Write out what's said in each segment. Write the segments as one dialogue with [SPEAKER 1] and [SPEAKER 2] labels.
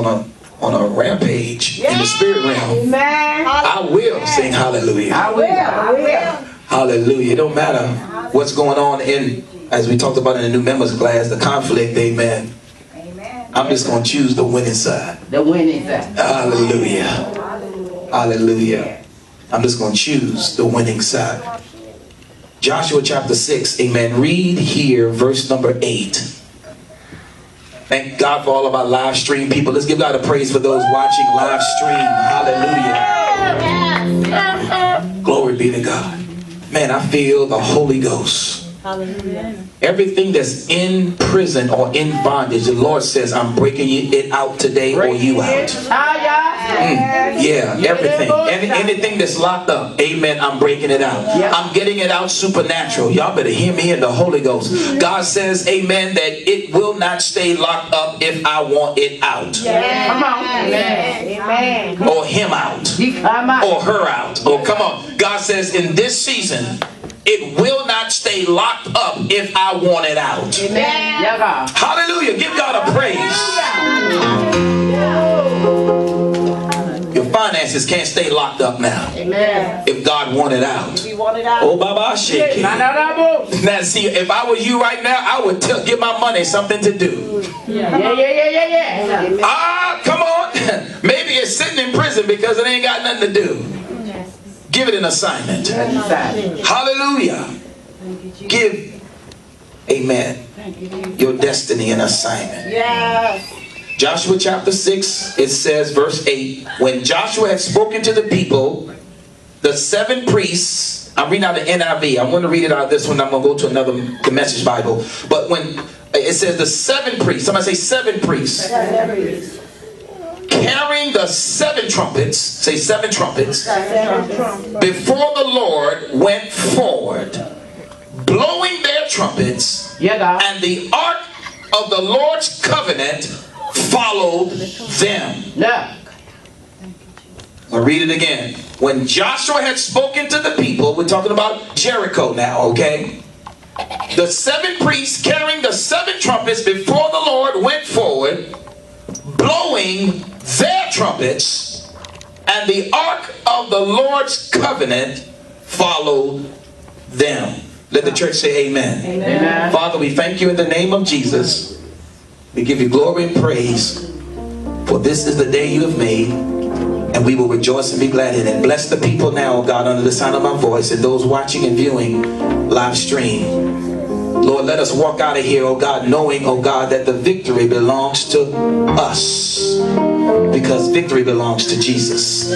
[SPEAKER 1] on a rampage in the spirit realm.
[SPEAKER 2] Amen.
[SPEAKER 1] I will sing hallelujah.
[SPEAKER 2] I will.
[SPEAKER 1] Hallelujah. It don't matter what's going on in, as we talked about in the new members class, the conflict, amen. I'm just going to choose the winning side.
[SPEAKER 2] The winning side.
[SPEAKER 1] Hallelujah. Hallelujah. I'm just going to choose the winning side. Joshua chapter 6, amen. Read here verse number 8. Thank God for all of our live stream people. Let's give God a praise for those watching live stream. Hallelujah. Glory be to God. Man, I feel the Holy Ghost. Hallelujah. Everything that's in prison or in bondage, the Lord says, I'm breaking it out today or you out. Yeah, everything. Anything that's locked up, amen, I'm breaking it out. I'm getting it out supernatural. Y'all better hear me in the Holy Ghost. God says, amen, that it will not stay locked up if I want it out.
[SPEAKER 2] Come on. Amen.
[SPEAKER 1] Or him out. Or her out. Or come on. God says in this season, it will not stay locked up if I want it out.
[SPEAKER 2] Amen.
[SPEAKER 1] Hallelujah. Give God a praise. Your finances can't stay locked up now.
[SPEAKER 2] Amen.
[SPEAKER 1] If God want it out.
[SPEAKER 2] If you want it out.
[SPEAKER 1] Oh, Baba, shake it. Now, see, if I was you right now, I would give my money something to do.
[SPEAKER 2] Yeah.
[SPEAKER 1] Ah, come on. Maybe it's sitting in prison because it ain't got nothing to do. Give it an assignment. Hallelujah. Give, amen, your destiny an assignment.
[SPEAKER 2] Yes.
[SPEAKER 1] Joshua chapter 6, it says, verse 8, when Joshua had spoken to the people, the 7 priests, I'm reading out the NIV. I'm going to read it out of this one. I'm going to go to the Message Bible. But when it says the 7 priests, somebody say 7 priests.
[SPEAKER 2] 7 priests.
[SPEAKER 1] Carrying the 7 trumpets, say 7 trumpets, before the Lord went forward, blowing their trumpets, and the ark of the Lord's covenant followed them. I'll read it again. When Joshua had spoken to the people, we're talking about Jericho now, okay? The 7 priests carrying the 7 trumpets before the Lord went forward, blowing their trumpets, and the ark of the Lord's covenant followed them. Let the church say amen.
[SPEAKER 2] Amen.
[SPEAKER 1] Father, we thank you in the name of Jesus. We give you glory and praise, for this is the day you have made, and we will rejoice and be glad in it. Bless the people now, oh God, under the sound of my voice, and those watching and viewing live stream. Lord, let us walk out of here, oh God, knowing, oh God, that the victory belongs to us, because victory belongs to Jesus.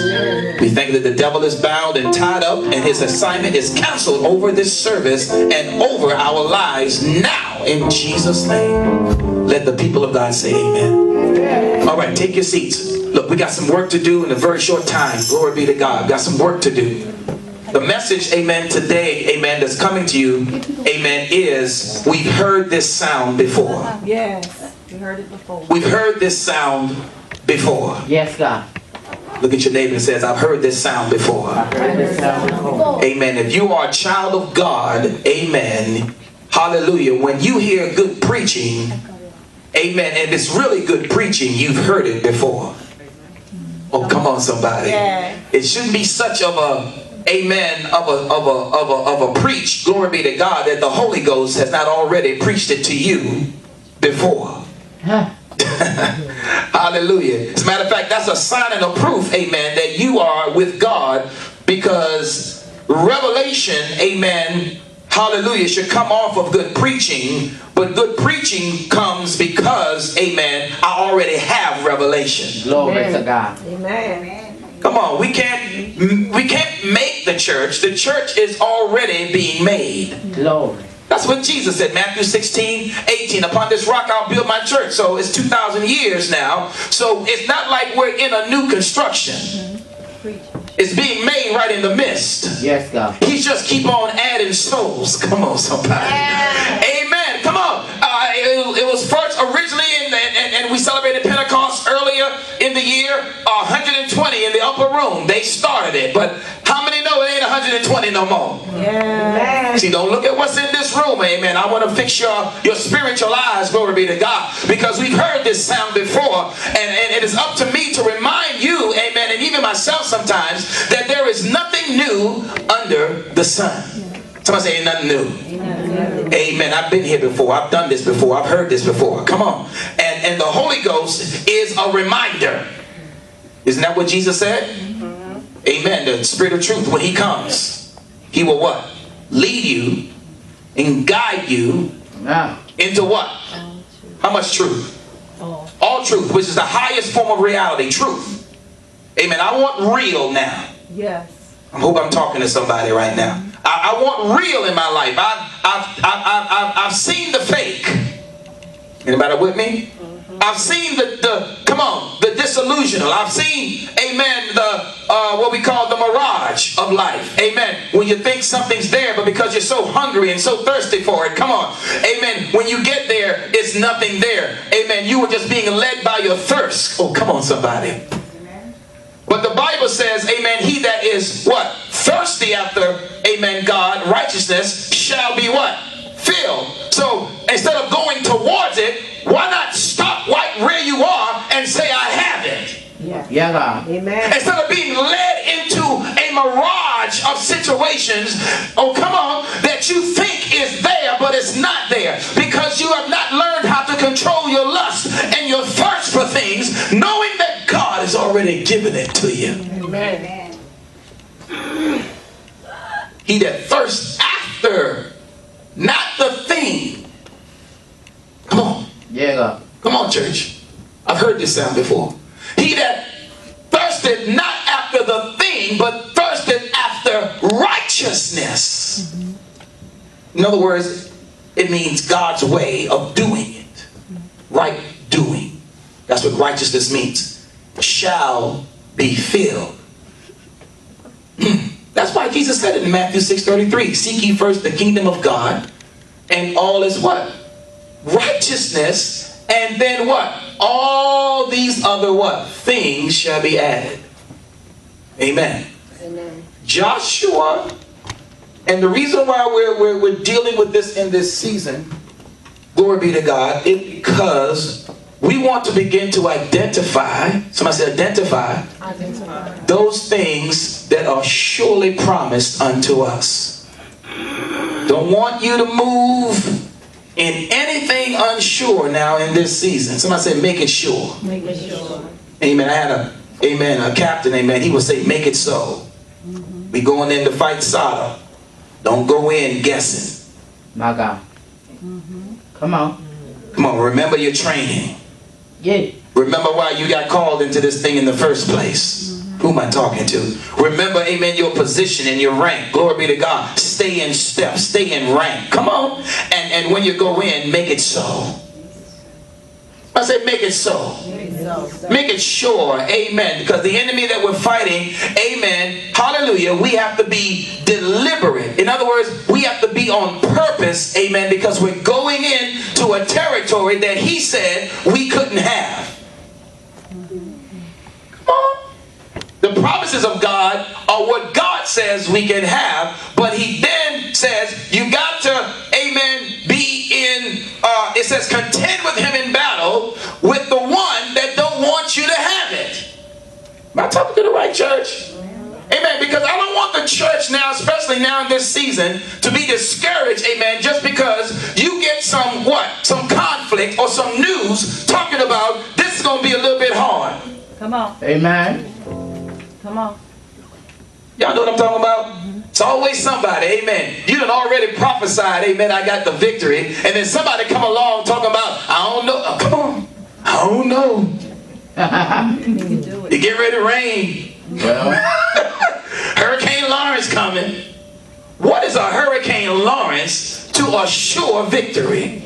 [SPEAKER 1] We thank that the devil is bound and tied up, and his assignment is canceled over this service and over our lives now, in Jesus' name. Let the people of God say amen. All right, take your seats. Look, we got some work to do in a very short time. Glory be to God. We got some work to do. The message, amen, today, amen, that's coming to you, amen, is we've heard this sound before.
[SPEAKER 3] Yes, we heard it before.
[SPEAKER 1] We've heard this sound before.
[SPEAKER 2] Yes, God.
[SPEAKER 1] Look at your neighbor and says, I've heard this sound before.
[SPEAKER 2] I've heard this sound before.
[SPEAKER 1] Amen. If you are a child of God, amen, hallelujah, when you hear good preaching, amen, and it's really good preaching, you've heard it before. Oh, come on, somebody. It shouldn't be such of a amen, of a preach, glory be to God, that the Holy Ghost has not already preached it to you before. Hallelujah. As a matter of fact, that's a sign and a proof, amen, that you are with God, because revelation, amen, hallelujah, should come off of good preaching, but good preaching comes because, amen, I already have revelation.
[SPEAKER 2] Glory to God.
[SPEAKER 3] Amen.
[SPEAKER 1] Come on, we can't make the church. The church is already being made.
[SPEAKER 2] Glory.
[SPEAKER 1] That's what Jesus said, Matthew 16:18. Upon this rock I'll build my church. So it's 2,000 years now. So it's not like we're in a new construction. It's being made right in the midst.
[SPEAKER 2] Yes, God.
[SPEAKER 1] He just keep on adding souls. Come on, somebody. Amen. Come on. It was first originally, and we celebrated Pentecost earlier in the year, 120 in the upper room. They started it. But how many know know it ain't 120 no more?
[SPEAKER 3] Yes.
[SPEAKER 1] See, don't look at what's in this room, amen. I want to fix your spiritual eyes, glory be to God, because we've heard this sound before, and it is up to me to remind you, amen, and even myself sometimes, that there is nothing new under the sun. Somebody say, ain't nothing new. Amen. I've been here before. I've done this before. I've heard this before. Come on. And the Holy Ghost is a reminder. Isn't that what Jesus said? Amen. The Spirit of truth, when he comes, he will what? Lead you and guide you into what? How much truth? All truth, which is the highest form of reality. Truth. Amen. I want real now.
[SPEAKER 3] Yes.
[SPEAKER 1] I hope I'm talking to somebody right now. I want real in my life. I've seen the fake. Anybody with me? I've seen the disillusional. I've seen, amen, what we call the mirage of life. Amen. When you think something's there, but because you're so hungry and so thirsty for it, come on. Amen. When you get there, it's nothing there. Amen. You were just being led by your thirst. Oh, come on, somebody. But the Bible says, amen, he that is what? Thirsty after, amen, God, righteousness, shall be what? Filled. So instead of going towards it, why not stop right where you are and say, I have it?
[SPEAKER 2] Yeah, God.
[SPEAKER 3] Amen.
[SPEAKER 1] Instead of being led into a mirage of situations, oh come on, that you think is there, but it's not there. Because you have not learned how to control your lust and your thirst for things, knowing that God has already given it to you.
[SPEAKER 3] Amen.
[SPEAKER 1] He that thirsts after, not the thing. Come on.
[SPEAKER 2] Yeah, God.
[SPEAKER 1] Come on, church. I've heard this sound before. He that thirsted not after the thing, but thirsted after righteousness. In other words, it means God's way of doing it. Right doing. That's what righteousness means. Shall be filled. That's why Jesus said it in Matthew 6:33. Seek ye first the kingdom of God, and all is what? Righteousness. And then what? All these other what? Things shall be added. Amen.
[SPEAKER 3] Amen.
[SPEAKER 1] Joshua, and the reason why we're dealing with this in this season, glory be to God, is because we want to begin to identify, somebody say identify, those things that are surely promised unto us. Don't want you to move in anything unsure now in this season. Somebody say, make it sure.
[SPEAKER 3] Make it sure.
[SPEAKER 1] Amen. I had a captain, amen. He would say, make it so. We going in to fight Sodom. Don't go in guessing.
[SPEAKER 2] My God. Come on.
[SPEAKER 1] Come on, remember your training.
[SPEAKER 2] Yeah.
[SPEAKER 1] Remember why you got called into this thing in the first place. Who am I talking to? Remember, amen, your position and your rank. Glory be to God. Stay in step. Stay in rank. Come on. And when you go in, make it so. I say make it so. Make it sure. Amen. Because the enemy that we're fighting, amen, hallelujah, we have to be deliberate. In other words, we have to be on purpose, amen, because we're going into a territory that he said we couldn't have. Come on. The promises of God are what God says we can have, but he then says you got to, amen, be in, it says contend with him in battle with the one that don't want you to have it. Am I talking to the right church? Amen. Because I don't want the church now, especially now in this season, to be discouraged, amen, just because you get some conflict or some news talking about this is going to be a little bit hard.
[SPEAKER 3] Come on.
[SPEAKER 2] Amen.
[SPEAKER 3] Come on.
[SPEAKER 1] Y'all know what I'm talking about? It's always somebody, amen. You done already prophesied, amen, I got the victory. And then somebody come along talking about, I don't know. Oh, come on. I don't know.
[SPEAKER 3] You can do it.
[SPEAKER 1] It get ready to rain.
[SPEAKER 2] Well,
[SPEAKER 1] Hurricane Lawrence coming. What is a Hurricane Lawrence to a sure victory?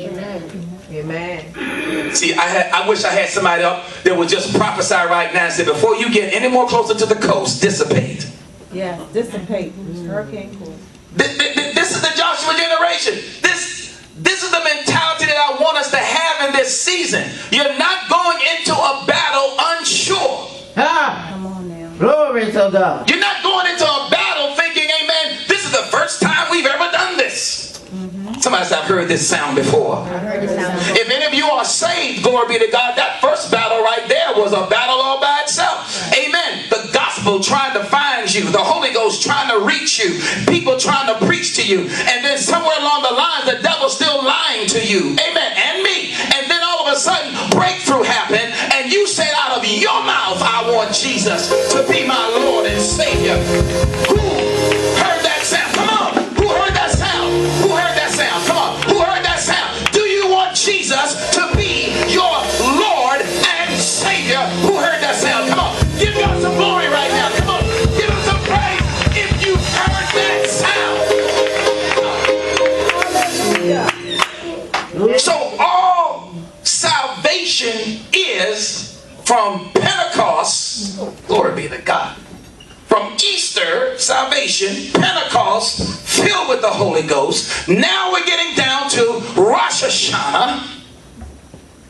[SPEAKER 3] Amen.
[SPEAKER 1] See, I wish I had somebody up that would just prophesy right now and say, before you get any more closer to the coast, dissipate.
[SPEAKER 3] Yeah, dissipate. Hurricane cool.
[SPEAKER 1] This is the Joshua generation. This is the mentality that I want us to have in this season. You're not going into a battle unsure.
[SPEAKER 2] ah,
[SPEAKER 3] Come on now.
[SPEAKER 2] glory to God.
[SPEAKER 1] You're not going into a battle thinking, Somebody said, I've heard this sound before. If any of you are saved, glory be to God, that first battle right there was a battle all by itself. Amen. The gospel trying to find you, the Holy Ghost trying to reach you, people trying to preach to you, and then somewhere along the line the devil's still lying to you. Amen. And me. And then all of a sudden breakthrough happened, and you said out of your mouth, I want Jesus to be my Lord and Savior. Who heard that sound? Come on. Who heard that sound? Who heard that sound? Come on. Who heard that sound? Do you want Jesus to be your Lord and Savior? Who heard that sound? Come on. Give God some glory right now. Come on. Give him some praise if you heard that sound. So all salvation is from Pentecost. Glory be to God. From Easter, salvation, Pentecost, filled with the Holy Ghost. Now we're getting down to Rosh Hashanah.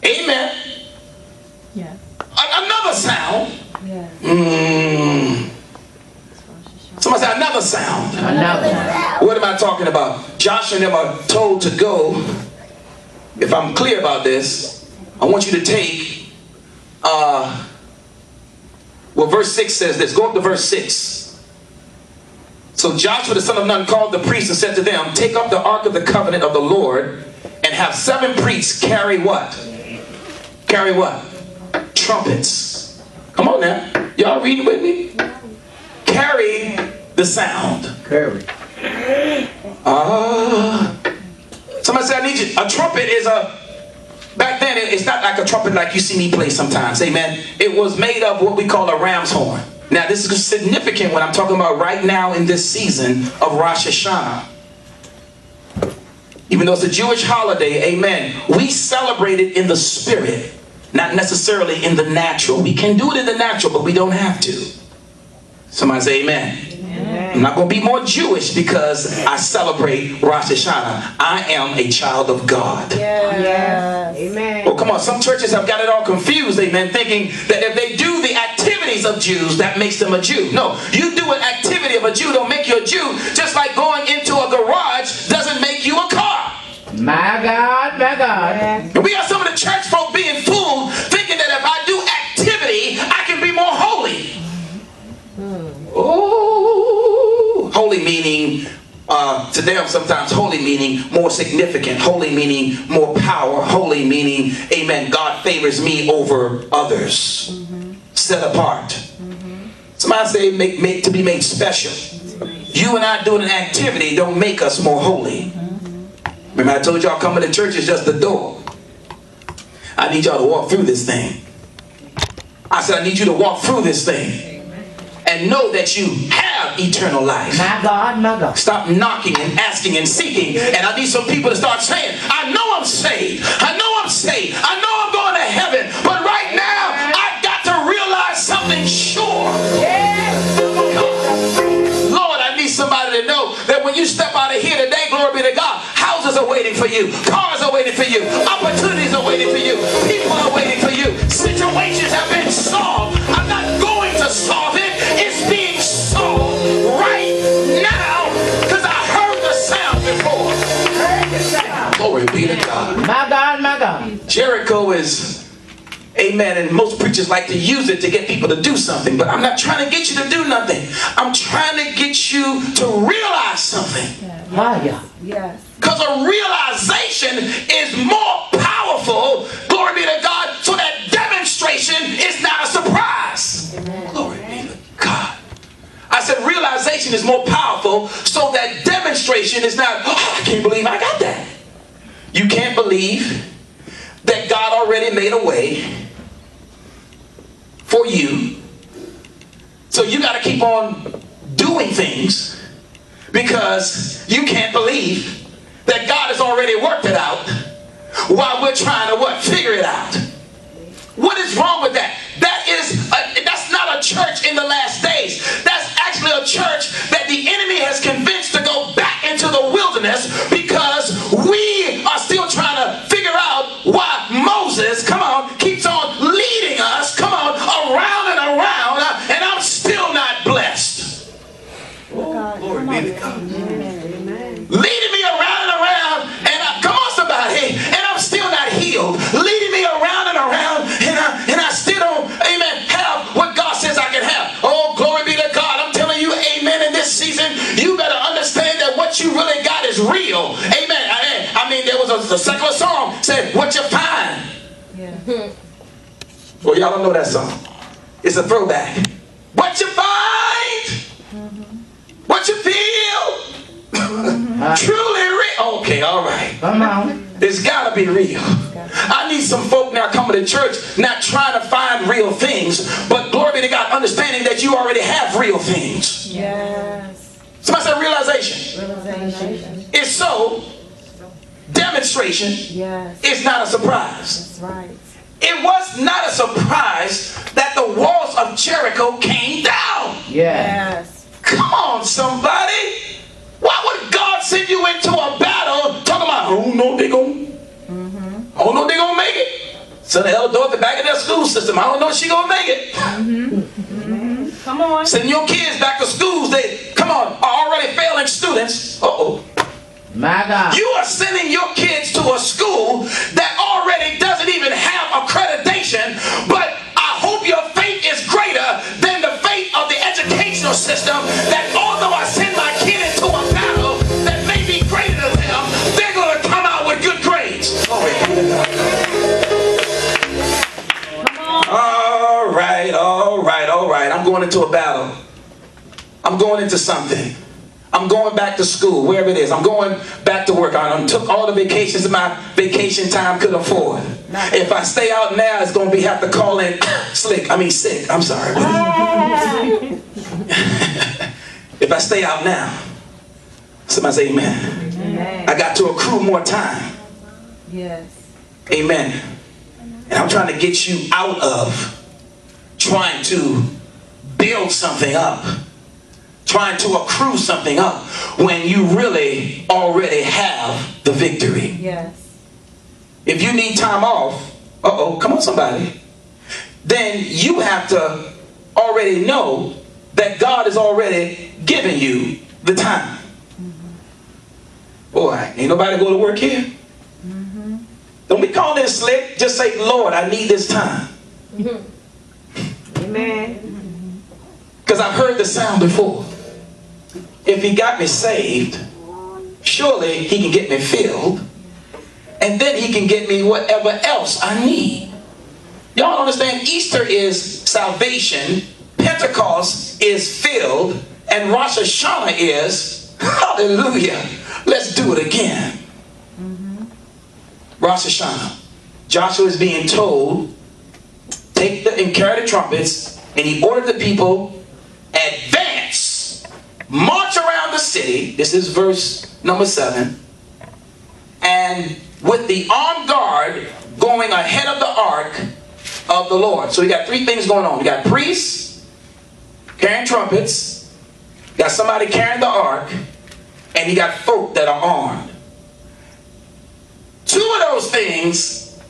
[SPEAKER 1] Amen.
[SPEAKER 3] Yeah.
[SPEAKER 1] Another sound.
[SPEAKER 3] Yeah.
[SPEAKER 1] Somebody say another sound.
[SPEAKER 2] Another.
[SPEAKER 1] What am I talking about? Joshua and them are told to go. If I'm clear about this, I want you to take well, verse 6 says this. Go up to verse 6. So Joshua the son of Nun called the priests and said to them, take up the ark of the covenant of the Lord and have 7 priests carry what? Carry what? Trumpets. Come on now. Y'all reading with me? Carry the sound.
[SPEAKER 2] Carry.
[SPEAKER 1] Somebody said, I need you. A trumpet is a... Back then, it's not like a trumpet like you see me play sometimes. Amen. It was made of what we call a ram's horn. Now, this is significant when I'm talking about right now in this season of Rosh Hashanah. Even though it's a Jewish holiday, amen, we celebrate it in the spirit, not necessarily in the natural. We can do it in the natural, but we don't have to. Somebody say amen. I'm not going to be more Jewish because I celebrate Rosh Hashanah. I am a child of God.
[SPEAKER 3] Yeah. Amen.
[SPEAKER 1] Well, come on. Some churches have got it all confused, amen, thinking that if they do the activities of Jews, that makes them a Jew. No, you do an activity of a Jew don't make you a Jew, just like going into a garage doesn't make you a car.
[SPEAKER 2] My God, my God.
[SPEAKER 1] And we got some of the church folk being fooled, thinking that if I do activity, I can be more holy. Oh, holy meaning, to them sometimes holy meaning more significant, holy meaning more power, holy meaning, amen, God favors me over others, set apart. Somebody say make to be made special. You and I doing an activity don't make us more holy. Remember I told y'all coming to church is just the door. I need y'all to walk through this thing. I said I need you to walk through this thing and know that you have eternal life.
[SPEAKER 2] My God, my God.
[SPEAKER 1] Stop knocking and asking and seeking. And I need some people to start saying, I know I'm saved. I know I'm saved. I know I'm going to heaven. But right now, I've got to realize something sure. Lord, I need somebody to know that when you step out of here today, glory be to God, houses are waiting for you. Cars are waiting for you. Opportunities are waiting for you. People are waiting for you. Situations have been solved. I'm not going to solve it. It's being solved right now because I heard the sound before. Glory be to God.
[SPEAKER 2] My God, my God.
[SPEAKER 1] Jericho is, amen, and most preachers like to use it to get people to do something, but I'm not trying to get you to do nothing. I'm trying to get you to realize something.
[SPEAKER 2] Hallelujah.
[SPEAKER 3] Yes.
[SPEAKER 1] Because a realization is more powerful, glory be to God, so that demonstration is not a surprise. Amen. Glory be to God. I said realization is more powerful so that demonstration is not, oh, I can't believe I got that. You can't believe that God already made a way for you. So you got to keep on doing things because you can't believe that God has already worked it out while we're trying to what? Figure it out. What is wrong with that? That's not a church in the last days. That's actually a church that the enemy has convinced to go back into the wilderness because we are still trying to figure out why Moses, come on, keeps on leading us, come on, around and around, and I'm still not blessed. Oh, glory be to God. Leading me around and around, and a secular song said, what you find.
[SPEAKER 3] Yeah.
[SPEAKER 1] Well, y'all don't know that song. It's a throwback. What you find, what you feel, truly real. Okay, all right.
[SPEAKER 2] Come on.
[SPEAKER 1] It's gotta be real. I need some folk now coming to church not trying to find real things, but glory be to God, understanding that you already have real things.
[SPEAKER 3] Yes.
[SPEAKER 1] Somebody said realization.
[SPEAKER 3] Realization.
[SPEAKER 1] It's so. Demonstration
[SPEAKER 3] Yes.
[SPEAKER 1] is not a surprise.
[SPEAKER 3] That's right.
[SPEAKER 1] It was not a surprise that the walls of Jericho came down.
[SPEAKER 2] Yeah.
[SPEAKER 3] Yes.
[SPEAKER 1] Come on, somebody. Why would God send you into a battle talking about, I don't know if they're going to make it. Send the elder daughter back in their school system. I don't know if she's going to make it.
[SPEAKER 3] Come on.
[SPEAKER 1] Send your kids back to schools. They, come on, are already failing students. Uh-oh.
[SPEAKER 2] My God.
[SPEAKER 1] You are sending your kids to a school that already doesn't even have accreditation, but I hope your faith is greater than the faith of the educational system, that although I send my kid into a battle that may be greater than them, they're going to come out with good grades. All right. I'm going into a battle. I'm going into something. I'm going back to school, wherever it is. I'm going back to work. I took all the vacations that my vacation time could afford. If I stay out now, it's going to be have to call in sick. I'm sorry. If I stay out now, somebody say amen.
[SPEAKER 3] Amen.
[SPEAKER 1] I got to accrue more time.
[SPEAKER 3] Yes.
[SPEAKER 1] Amen. And I'm trying to get you out of trying to build something up, trying to accrue something up when you really already have the victory.
[SPEAKER 3] Yes.
[SPEAKER 1] If you need time off, come on somebody, then you have to already know that God has already given you the time. Boy, ain't nobody go to work here. Don't be calling it slick. Just say, Lord, I need this time.
[SPEAKER 3] Amen.
[SPEAKER 1] Because I've heard the sound before. If he got me saved, surely he can get me filled. And then he can get me whatever else I need. Y'all understand? Easter is salvation. Pentecost is filled. And Rosh Hashanah is, hallelujah, let's do it again. Rosh Hashanah. Joshua is being told, take and carry the trumpets, and he ordered the people, advance, march around the city. This is verse number 7. And with the armed guard going ahead of the ark of the Lord. So we got 3 things going on. We got priests carrying trumpets, got somebody carrying the ark, and you got folk that are armed. 2 of those things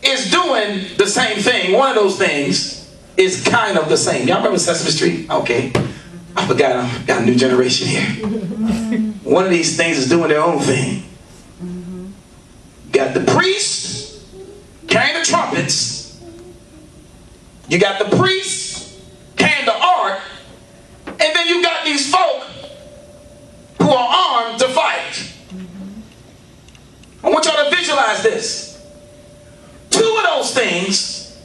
[SPEAKER 1] is doing the same thing. One of those things is kind of the same. Y'all remember Sesame Street? Okay. I forgot. I've got a new generation here. One of these things is doing their own thing. You got the priests carrying the trumpets. You got the priests carrying the ark. And then you got these folk who are armed to fight. I want y'all to visualize this. 2 of those things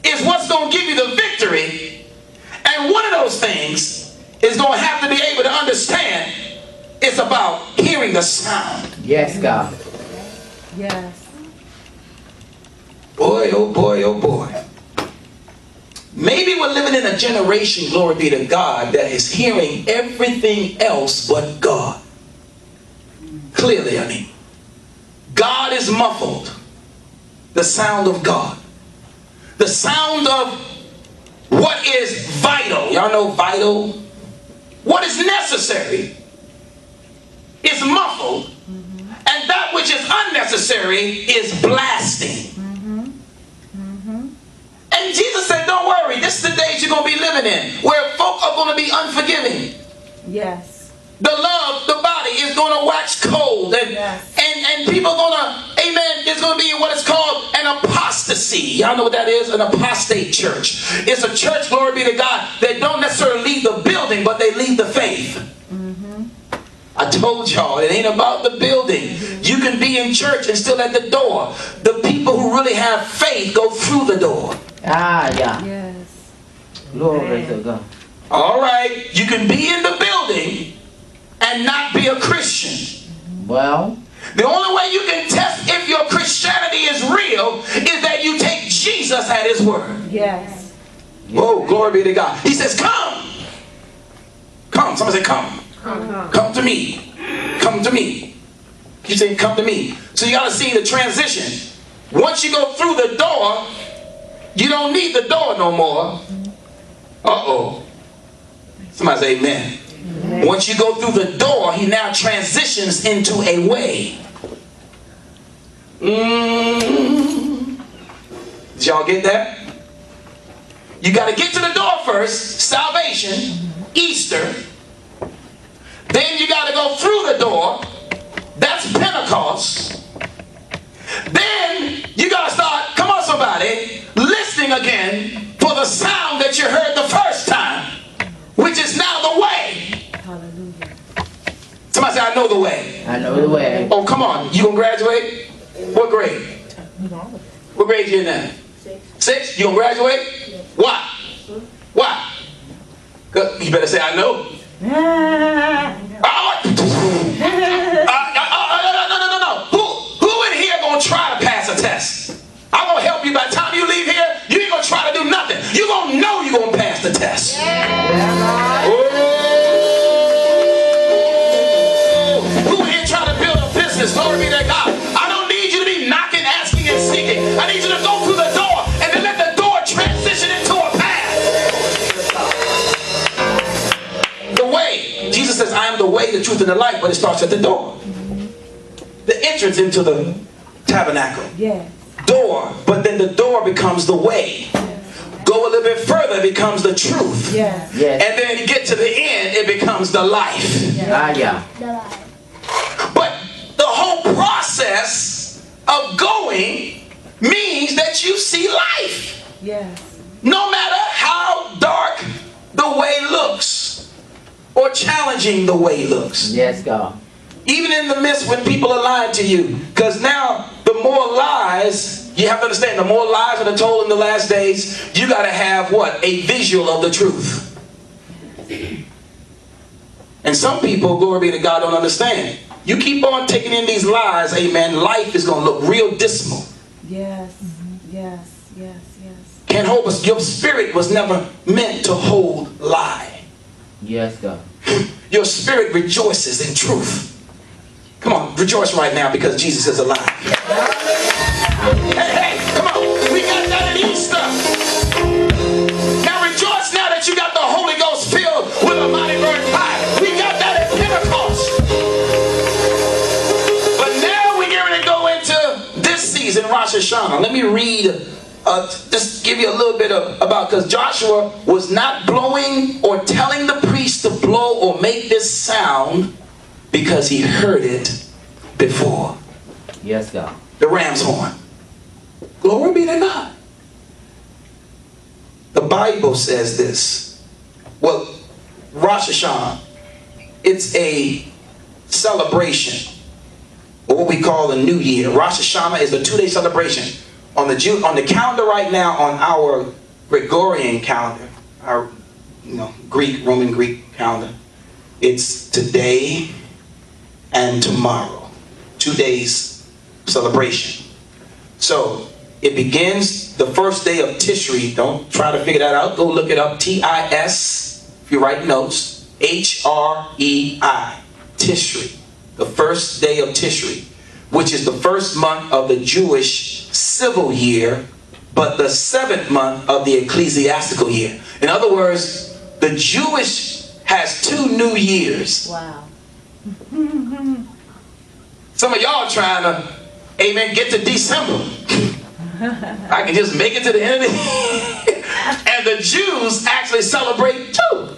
[SPEAKER 1] is what's going to give you the victory. And one of those things is going to have to be able to understand it's about hearing the sound.
[SPEAKER 2] Yes, God.
[SPEAKER 3] Yes.
[SPEAKER 1] Boy, oh boy, oh boy. Maybe we're living in a generation, glory be to God, that is hearing everything else but God. Clearly, I mean. God is muffled. The sound of God. The sound of what is vital. Y'all know vital? What is necessary is muffled. And that which is unnecessary is blasting. And Jesus said, don't worry. This is the days you're going to be living in, where folk are going to be unforgiving.
[SPEAKER 3] Yes.
[SPEAKER 1] The love, the body is going to wax cold. And,
[SPEAKER 3] Yes.
[SPEAKER 1] and people are going to, amen, there's going to be what is called an apostasy. Y'all know what that is? An apostate church. It's a church, glory be to God, that don't necessarily leave the building, but they leave the faith. I I told y'all, it ain't about the building. You can be in church and still at the door. The people who really have faith go through the door.
[SPEAKER 2] Ah, yeah.
[SPEAKER 3] Yes.
[SPEAKER 2] Glory to God.
[SPEAKER 1] All right, you can be in the building and not be a Christian.
[SPEAKER 2] Well,
[SPEAKER 1] The only way you can test if your Christianity is real is that you take Jesus at his word.
[SPEAKER 3] Yes.
[SPEAKER 1] Oh, glory be to God. He says, come. Come. Somebody say, come. Come to me. Come to me. You say, come to me. So you got to see the transition. Once you go through the door, you don't need the door no more. Uh-oh. Somebody say amen. Amen. Once you go through the door, he now transitions into a way. Did y'all get that? You got to get to the door first. Salvation. Easter. Then you got to go through the door. That's Pentecost. Then you got to start, come on somebody, listening again for the sound that you heard the first time, which is now the way.
[SPEAKER 3] Hallelujah.
[SPEAKER 1] Somebody say, I know the way.
[SPEAKER 2] I know the way.
[SPEAKER 1] Oh, come on. You gonna graduate? What grade? What grade you in now? 6. You gonna graduate? Why? Why? You better say, I know. No. Who in here gonna try to pass a test? I'm gonna help you. By the time you leave here, you ain't gonna try to do nothing. You gonna know you gonna pass the test. Who in here trying to build a business? Glory be to God. I don't need you to be knocking, asking, and seeking. I need you to go through the door and then let the door transition into a path. The way. Jesus says, I am the way, the truth, and the life, but it starts at the door. The entrance into the tabernacle.
[SPEAKER 3] Yes.
[SPEAKER 1] Door, but then the door becomes the way. Go a little bit further, it becomes the truth.
[SPEAKER 3] Yes.
[SPEAKER 2] Yes.
[SPEAKER 1] And then you get to the end, it becomes the life.
[SPEAKER 2] Ah, yeah.
[SPEAKER 1] But the whole process of going means that you see life.
[SPEAKER 3] Yes.
[SPEAKER 1] No matter how dark the way looks or challenging the way looks.
[SPEAKER 2] Yes, God.
[SPEAKER 1] Even in the midst when people are lying to you. Because now the more lies, you have to understand, the more lies that are told in the last days, you got to have what? A visual of the truth. And some people, glory be to God, don't understand. You keep on taking in these lies, amen, life is going to look real dismal.
[SPEAKER 3] Yes. Yes. Yes. Yes.
[SPEAKER 1] Can't hold us. Your spirit was never meant to hold lie.
[SPEAKER 2] Yes, God.
[SPEAKER 1] Your spirit rejoices in truth. Come on, rejoice right now because Jesus is alive. Hey, come on. We got that at Easter. Now rejoice now that you got the Holy Ghost filled with a mighty burnt fire. We got that at Pentecost. But now we're going to go into this season, Rosh Hashanah. Let me read, just give you a little bit about, because Joshua was not blowing or telling the priest to blow or make this sound because he heard it before.
[SPEAKER 2] Yes, God.
[SPEAKER 1] The ram's horn. Glory be to God. The Bible says this. Well, Rosh Hashanah, it's a celebration, or what we call the New Year. Rosh Hashanah is a 2-day celebration. On the calendar right now, on our Gregorian calendar, our Roman Greek calendar, it's today and tomorrow. 2 days celebration. So it begins the first day of Tishri. Don't try to figure that out. Go look it up. T-I-S, if you write notes, H-R-E-I. Tishri. The first day of Tishri, which is the first month of the Jewish civil year, but the 7th month of the ecclesiastical year. In other words, the Jewish has 2 new years.
[SPEAKER 3] Wow.
[SPEAKER 1] Some of y'all trying to, amen, get to December. I can just make it to the end of the year. And the Jews actually celebrate too.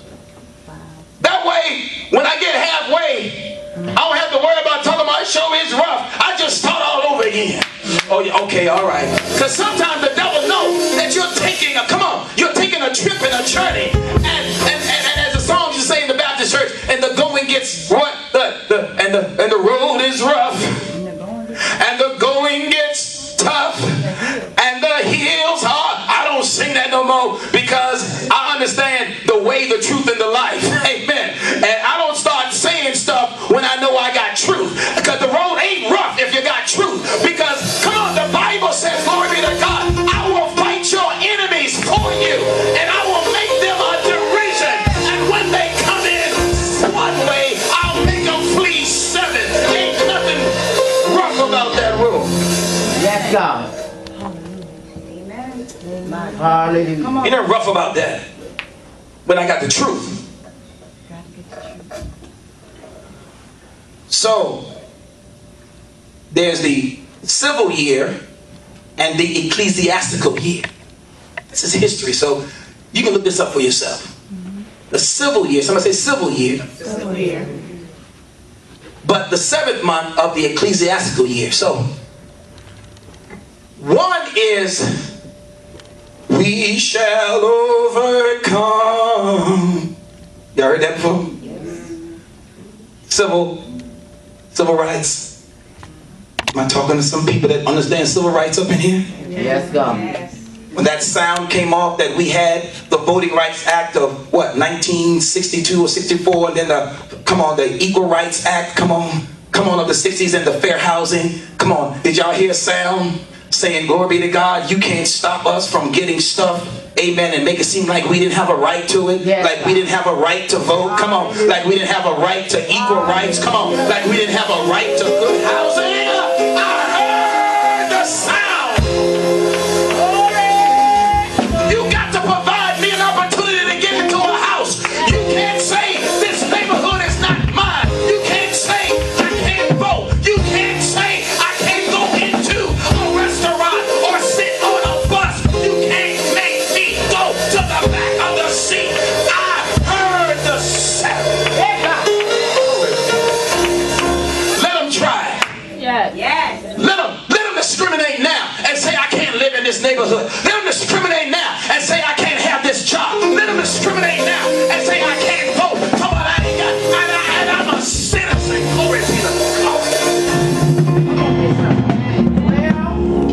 [SPEAKER 1] That way, when I get halfway, I don't have to worry about telling my show is rough. I just start all over again. Oh, yeah, okay, all right. Because sometimes the devil knows that you're taking a trip and a journey. And as the song you say in the Baptist church, and the going gets what? The know, because I understand the way, the truth, and the life. Amen. And I don't start saying stuff when I know I got truth. Because the road ain't rough if you got truth. Because, come on, the Bible says, glory be to God, I will fight your enemies for you, and I will make them a derision. And when they come in one way, I'll make them flee seven. Ain't nothing rough about that road.
[SPEAKER 2] Yes, God.
[SPEAKER 3] Amen.
[SPEAKER 2] Hallelujah.
[SPEAKER 3] Come on.
[SPEAKER 1] Ain't nothing rough about that. But I got the truth.
[SPEAKER 3] Gotta get the truth.
[SPEAKER 1] So, there's the civil year and the ecclesiastical year. This is history, so you can look this up for yourself. The civil year, somebody say civil year.
[SPEAKER 3] Civil year.
[SPEAKER 1] But the 7th month of the ecclesiastical year. So, one is, we shall overcome. Y'all heard that before?
[SPEAKER 3] Yes.
[SPEAKER 1] Civil rights. Am I talking to some people that understand civil rights up in here?
[SPEAKER 2] Yes, God.
[SPEAKER 3] Yes.
[SPEAKER 1] When that sound came off that we had the Voting Rights Act of what, 1962 or 64, and then the Equal Rights Act, come on of the 60s, and the fair housing. Come on, did y'all hear sound saying, glory be to God, you can't stop us from getting stuff, amen, and make it seem like we didn't have a right to it,
[SPEAKER 2] Yes.
[SPEAKER 1] like we didn't have a right to vote, come on, like we didn't have a right to equal rights, come on, like we didn't have a right to good housing. I heard the sound. You got to provide me an opportunity to get into a house. You can't say this neighborhood is not mine. You can't say I can't vote. You can't say I can't go into a restaurant or sit on a bus. You can't make me go to the back of the seat. I heard the sound. Let them try.
[SPEAKER 3] Yes. Yes.
[SPEAKER 1] Let them discriminate now and say I can't live in this neighborhood. Let them discriminate now and say I can't have this job. Let them discriminate now and say I can't vote. Come on, I ain't got, and I'm a citizen. Glory be to God.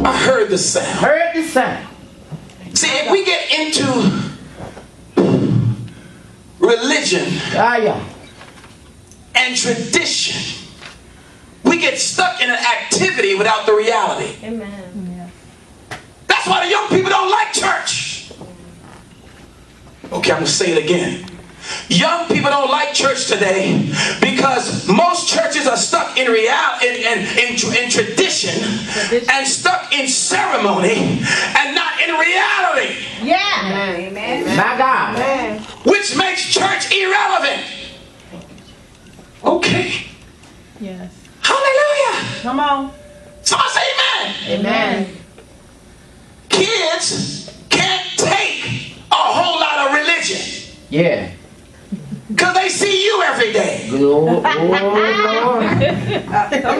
[SPEAKER 1] I heard the sound.
[SPEAKER 2] Heard the sound.
[SPEAKER 1] See, if we get into religion
[SPEAKER 2] Yeah.
[SPEAKER 1] and tradition, we get stuck in an activity without the reality.
[SPEAKER 3] Amen.
[SPEAKER 1] That's why the young people don't like church. Okay, I'm going to say it again. Young people don't like church today because most churches are stuck in reality, in tradition, and stuck in ceremony and not in reality,
[SPEAKER 3] Yeah. Amen.
[SPEAKER 2] My God.
[SPEAKER 1] which makes church irrelevant. Okay.
[SPEAKER 3] Yes.
[SPEAKER 1] Hallelujah.
[SPEAKER 3] Come on.
[SPEAKER 1] Someone say amen.
[SPEAKER 2] Amen.
[SPEAKER 1] Kids can't take a whole lot of religion
[SPEAKER 2] Yeah.
[SPEAKER 1] because they see you every day.
[SPEAKER 2] Lord.
[SPEAKER 3] Come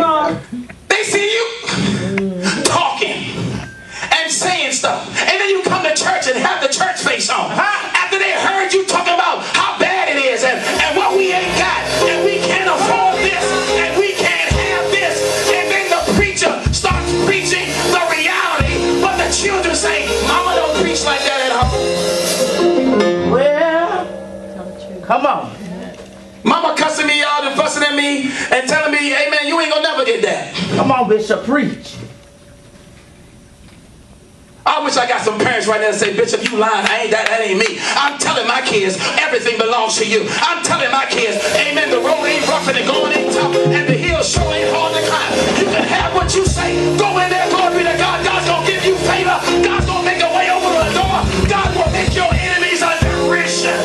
[SPEAKER 3] on.
[SPEAKER 1] They see you talking and saying stuff. And then you come to church and have the church face on. After they heard you talking about how bad it is and what we ain't got and we can't afford this and we can't have this. And then the preacher starts preaching the reality, but the children say, Mama don't preach like that at home.
[SPEAKER 2] Well, come on.
[SPEAKER 1] Mama cussing me out and fussing at me and telling me, hey man, you ain't gonna never get that.
[SPEAKER 2] Come on, Bishop, preach.
[SPEAKER 1] I wish I got some parents right now that say, Bishop, you lying. That ain't me. I'm telling my kids everything belongs to you. I'm telling my kids, amen, the road ain't rough and the going ain't tough and the hill sure ain't hard to climb. You can have what you say. Go in there, glory be to God. God's gonna give you favor. God's gonna make a way over the door. God will make your enemies a derision.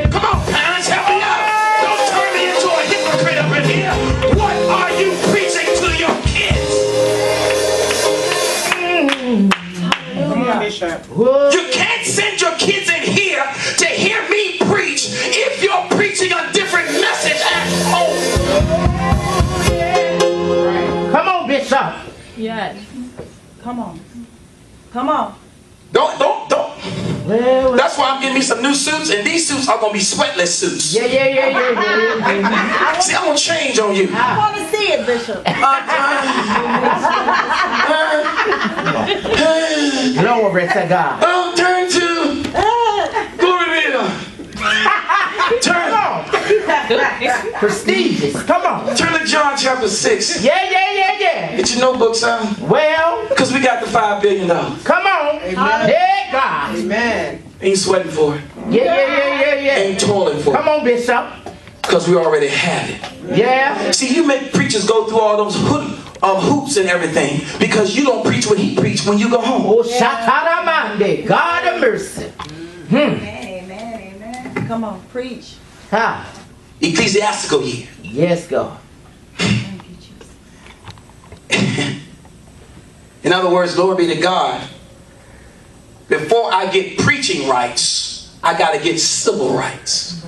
[SPEAKER 1] Come on, parents, help me out. Don't turn me into a hypocrite up in here. What are you preaching to your kids?
[SPEAKER 2] Whoa.
[SPEAKER 1] You can't send your kids in here to hear me preach if you're preaching a different message at home.
[SPEAKER 2] Come on, Bishop.
[SPEAKER 3] Yes. Come on. Come on.
[SPEAKER 1] Don't.
[SPEAKER 2] Well,
[SPEAKER 1] That's why I'm getting me some new suits, and these suits are going to be sweatless suits.
[SPEAKER 2] yeah.
[SPEAKER 1] See, I'm going to change on you.
[SPEAKER 3] I want to see it, Bishop.
[SPEAKER 2] Glory to God.
[SPEAKER 1] Oh, turn to. Glory be to God. Turn.
[SPEAKER 2] Prestigious. Come on.
[SPEAKER 1] Turn to John chapter 6.
[SPEAKER 2] Yeah.
[SPEAKER 1] Get your notebook, son.
[SPEAKER 2] Well,
[SPEAKER 1] Because we got the $5 billion.
[SPEAKER 2] come on. Hey, God.
[SPEAKER 4] Amen.
[SPEAKER 1] Ain't sweating for it.
[SPEAKER 2] Yeah.
[SPEAKER 1] Ain't toiling for
[SPEAKER 2] Come
[SPEAKER 1] it.
[SPEAKER 2] on, Bishop.
[SPEAKER 1] Because we already have it.
[SPEAKER 2] Yeah.
[SPEAKER 1] See, you make preachers go through all those hoops and everything because you don't preach what he preached when you go home.
[SPEAKER 2] Oh, Shataramande. God of mercy.
[SPEAKER 3] Amen. Come on, preach.
[SPEAKER 2] Ha.
[SPEAKER 1] Ecclesiastical year.
[SPEAKER 2] Yes, God.
[SPEAKER 3] Thank you, Jesus.
[SPEAKER 1] In other words, glory be to God. Before I get preaching rights, I got to get civil rights.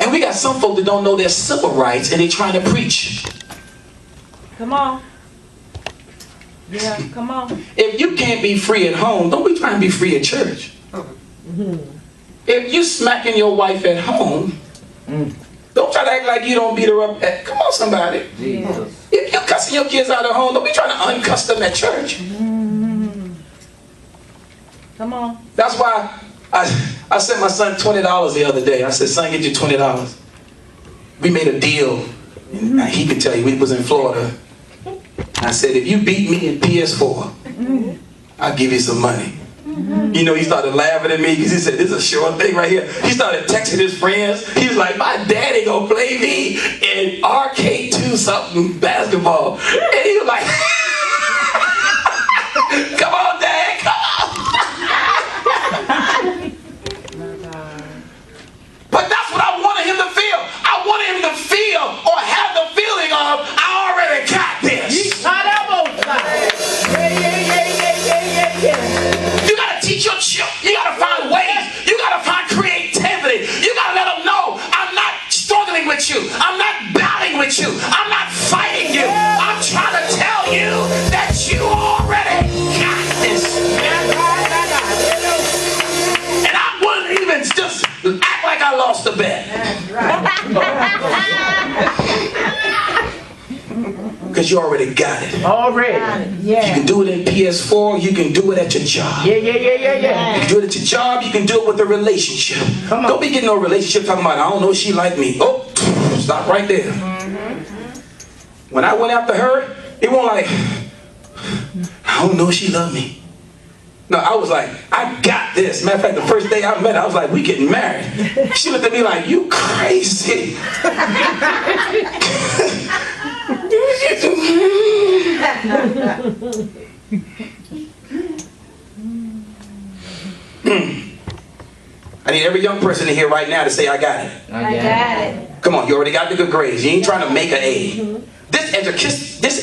[SPEAKER 1] And we got some folk that don't know their civil rights and they trying to preach.
[SPEAKER 3] Come on. Yeah, come on.
[SPEAKER 1] If you can't be free at home, don't be trying to be free at church. If you smacking your wife at home, don't try to act like you don't beat her up at, come on somebody.
[SPEAKER 2] Jesus.
[SPEAKER 1] If you're cussing your kids out at home, don't be trying to uncuss them at church.
[SPEAKER 3] Come on.
[SPEAKER 1] That's why I sent my son $20 the other day. I said, son, get you $20. We made a deal. And he can tell you, we was in Florida. I said, if you beat me in PS4, I'll give you some money. You know, he started laughing at me because he said, this is a short thing right here. He started texting his friends. He was like, my daddy gonna play me in RK2 something basketball. And he was like, come on, Dad, come on. But that's what I wanted him to feel. I wanted him to feel or have the feeling of, I already got this. You gotta teach your children. You gotta find ways. You gotta find creativity. You gotta let them know, I'm not struggling with you. I'm not battling with you. I'm not fighting you. I'm trying to tell you that you already got this. And I wouldn't even just act like I lost the bet. Because you already got it.
[SPEAKER 2] Already.
[SPEAKER 1] You can do it in PS4, you can do it at your job.
[SPEAKER 2] Yeah.
[SPEAKER 1] You can do it at your job, you can do it with a relationship.
[SPEAKER 2] Come on.
[SPEAKER 1] Don't be getting no relationship talking about, I don't know if she like me. Oh, stop right there. When I went after her, it wasn't like, I don't know if she loved me. No, I was like, I got this. Matter of fact, the first day I met her, I was like, we getting married. She looked at me like, you crazy. I need every young person in here right now to say, I got it.
[SPEAKER 3] I got it.
[SPEAKER 1] Come on, you already got the good grades. You ain't trying to make an A. This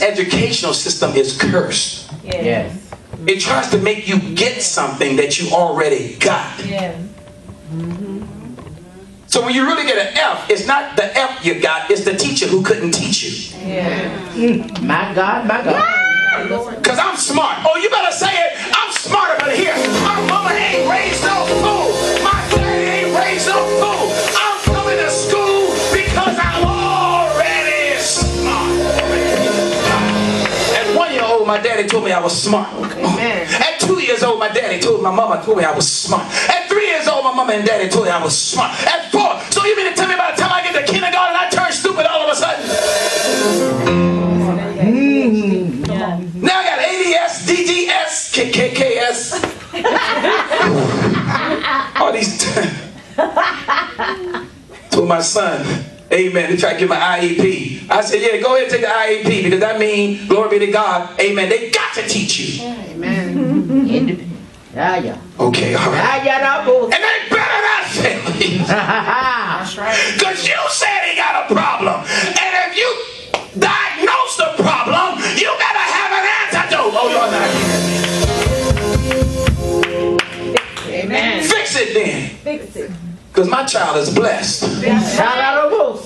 [SPEAKER 1] educational system is cursed.
[SPEAKER 2] Yes.
[SPEAKER 1] It tries to make you get something that you already got.
[SPEAKER 3] Yeah.
[SPEAKER 1] So when you really get an F, it's not the F you got, it's the teacher who couldn't teach you.
[SPEAKER 3] Yeah.
[SPEAKER 2] My God.
[SPEAKER 1] Because I'm smart. Oh, you better say it. I'm smarter than here. My mama ain't raised no fool. My daddy ain't raised no fool. I'm coming to school because I'm already smart. At 1 year old, my daddy told me I was smart. At 2 years old, my daddy told my mama told me I was smart. At 3 years old, my mama and daddy told me I was smart. At 4, so you mean to tell me by the time I get to kindergarten, I turn stupid all of a sudden? Now I got ADS, DGS, KKS. All these. Told my son, amen, to try to get my IEP. I said, yeah, go ahead and take the IEP because that means, glory be to God, amen, they got to teach you.
[SPEAKER 2] Independent. Yeah.
[SPEAKER 1] Okay, all right.
[SPEAKER 2] Yeah.
[SPEAKER 1] And they better not fail me.
[SPEAKER 4] That's right.
[SPEAKER 1] Because you said he got a problem. And if you diagnose the problem, you better have an antidote. Oh, you're not here.
[SPEAKER 4] Amen.
[SPEAKER 1] Fix it then.
[SPEAKER 3] Fix it.
[SPEAKER 1] Because my child is blessed.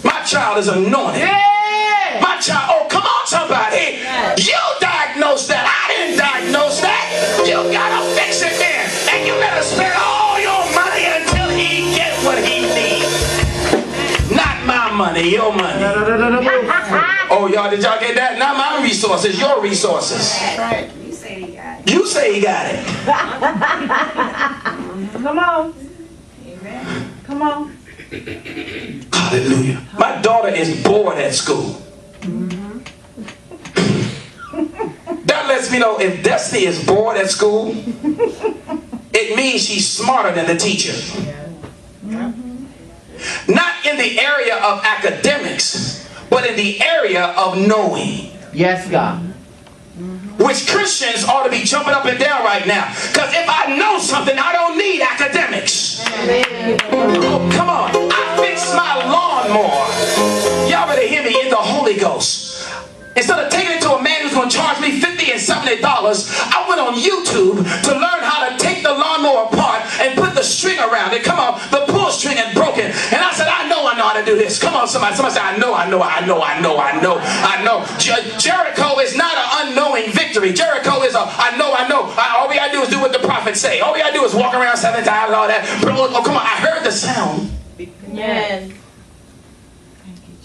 [SPEAKER 1] My child is anointed.
[SPEAKER 2] Yeah.
[SPEAKER 1] My child, oh, come on, somebody. You diagnosed that. I didn't diagnose that. You gotta fix it then. And you better spend all your money until he gets what he needs. Not my money, your money. Oh, y'all, did y'all get that? Not my resources, your resources.
[SPEAKER 4] That's right. You say
[SPEAKER 1] You say he got it.
[SPEAKER 3] Come on. Come on.
[SPEAKER 1] Hallelujah. My daughter is bored at school. That lets me know if Destiny is bored at school, it means she's smarter than the teacher. Not in the area of academics, but in the area of knowing.
[SPEAKER 2] Yes, God.
[SPEAKER 1] Which Christians ought to be jumping up and down right now. Because if I know something, I don't need academics. Oh, come on. I fixed my lawnmower. Y'all better hear me in the Holy Ghost. Instead of taking it to a man who's going to charge me $50 and $70, I went on YouTube to learn how to take the lawnmower apart and put the string around it. Come on, the pull string had broken. And I said, I know how to do this. Come on, somebody. Somebody say, I know. Jericho is not an unknowing victory. Jericho is a, I know. All we got to do is do what the prophets say. All we got to do is walk around 7 times and all that. Oh, come on, I heard the sound.
[SPEAKER 3] Yes.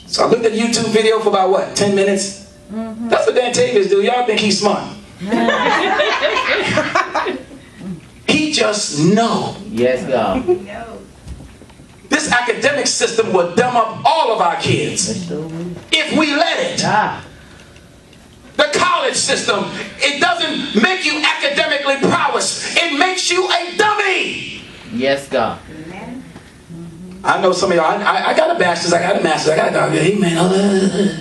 [SPEAKER 1] So I looked at a YouTube video for about, what, 10 minutes? That's what Dan Tavis do. Y'all think he's smart. He just know.
[SPEAKER 2] Yes, God.
[SPEAKER 1] This academic system will dumb up all of our kids if we let it. The college system, it doesn't make you academically prowess. It makes you a dummy.
[SPEAKER 2] Yes, God.
[SPEAKER 1] I know some of y'all, I got a bachelor's, I got a master's, I got a amen.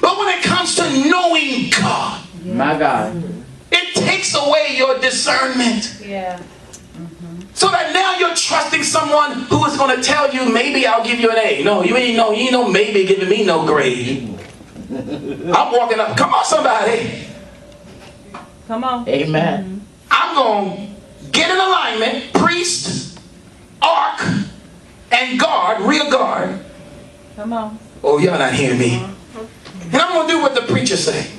[SPEAKER 1] But when it comes to knowing God,
[SPEAKER 2] My God.
[SPEAKER 1] it takes away your discernment.
[SPEAKER 3] Yeah.
[SPEAKER 1] So that now you're trusting someone who is going to tell you, maybe I'll give you an A. No, you ain't no maybe giving me no grade. I'm walking up. Come on, somebody.
[SPEAKER 3] Come on.
[SPEAKER 2] Amen.
[SPEAKER 1] I'm going to get in alignment, priest, ark, and guard, rear guard.
[SPEAKER 3] Come on.
[SPEAKER 1] Oh, y'all not hearing me. And I'm going to do what the preacher say.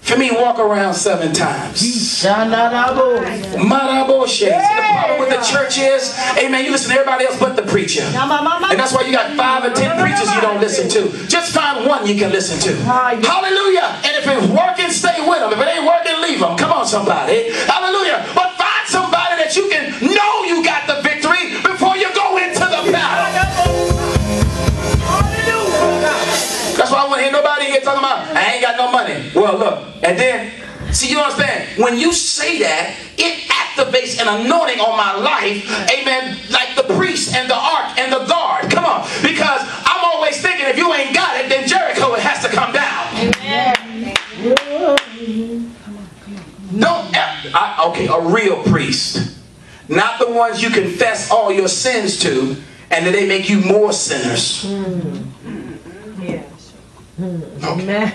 [SPEAKER 1] For me, walk around 7 times. Maraboshe. See, the problem with the church is, amen, you listen to everybody else but the preacher. And that's why you got 5 or 10 preachers you don't listen to. Just find one you can listen to. Hallelujah. And if it's working, stay with them. If it ain't working, leave them. Come on, somebody. Hallelujah. But find somebody that you can know you got the victory before you go into the battle. That's why I want to hear nobody here talking about, I ain't got no money. Well, look, and then, see, you understand? When you say that, it activates an anointing on my life, amen, like the priest and the ark and the guard. Come on, because I'm always thinking if you ain't got it, then Jericho, it has to come down. Don't, okay, a real priest. Not the ones you confess all your sins to, and then they make you more sinners.
[SPEAKER 3] Amen.